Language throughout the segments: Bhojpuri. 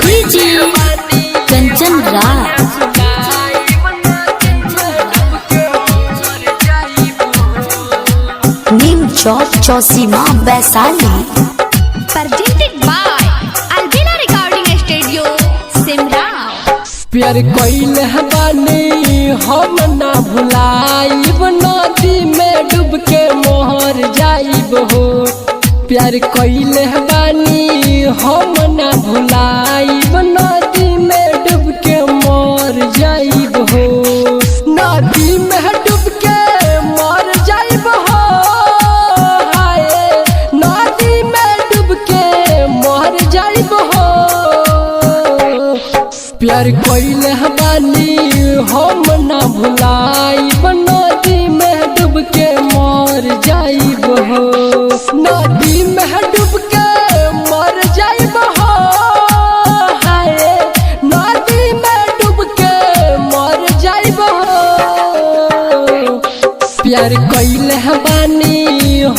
DJ Kanchan Raj. Neem Chowk Chausima Vaishali. presented by Albina Recording Studio, Simra। प्यार कइले बानी हम ना भुलाइब, नदी में डूब के मोहर जाइब हो। प्यार कइले बानी हम ना भुलाइब, नदी में डूब के मोर जाइब हो। नदी में डूब के मर जाइब हो, हाय नदी में डूब के मर जाइब हो। प्यार कइले बानी हम ना भुलाइब, नदी में डूब के मर जाइब हो। नदी में डूब के मर जाइब हो, हाय नदी में डूब के मर जाइब हो। प्यार कइले बानी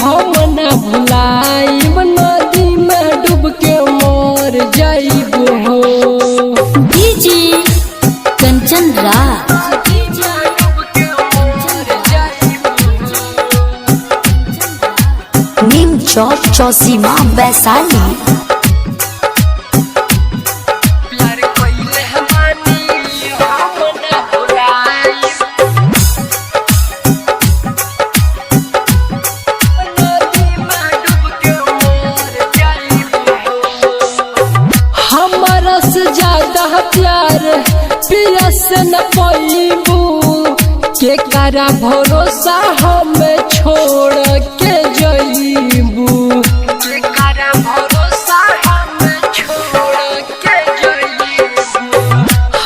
हम ना भुलाइब, नदी में डूब के मर जाइब हो। डीजे कंचन राज। नीम चौक चौसीमा वैशाली। हमारा से ज्यादा प्यार पिया से न पैबू, के करा भरोसा हमें छोड़ के जइबू।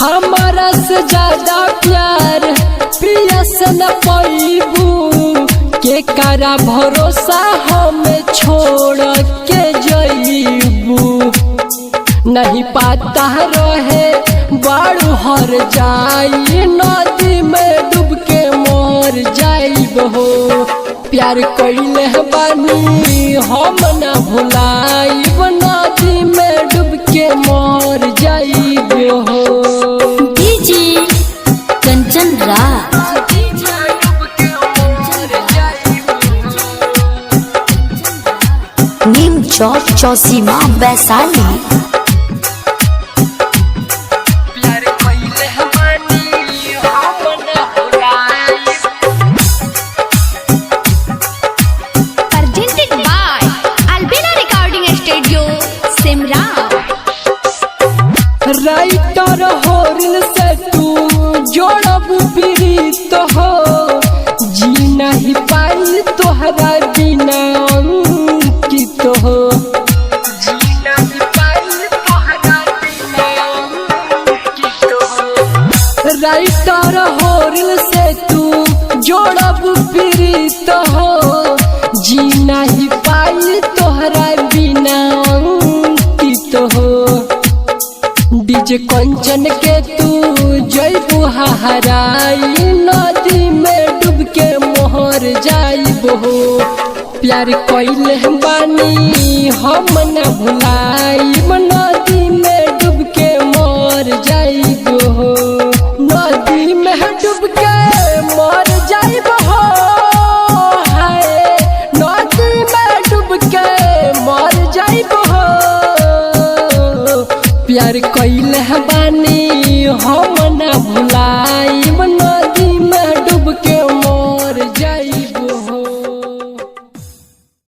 हमारा से ज्यादा प्यार पिया से न पैबू, के करा भरोसा हमें छोड़ के जइबू। नहीं पाता रहे बारू हर जाई, नदी में डूब के मर जाइब हो। प्यार कइले बानी हम ना भुलाइब, नदी में डूब के मर जाइब हो। DJ Kanchan Raj. Neem Chowk Chausima Vaishali. Presented by Albina Recording Studio, Simra। Writer Horil से तू जोड़ब प्रीत हो, जी नहीं पाई तोहरा बिना अंकित हो। राइटर होरिल से तू जोड़ब प्रीत हो, जी नहीं पाई तोहरा बिना अंकित हो। डीजे कंचन के तू जइबू हराई, नदी में डूब के मोहर जाइब हो। प्यार कइले बानी हम ना भुलाइब,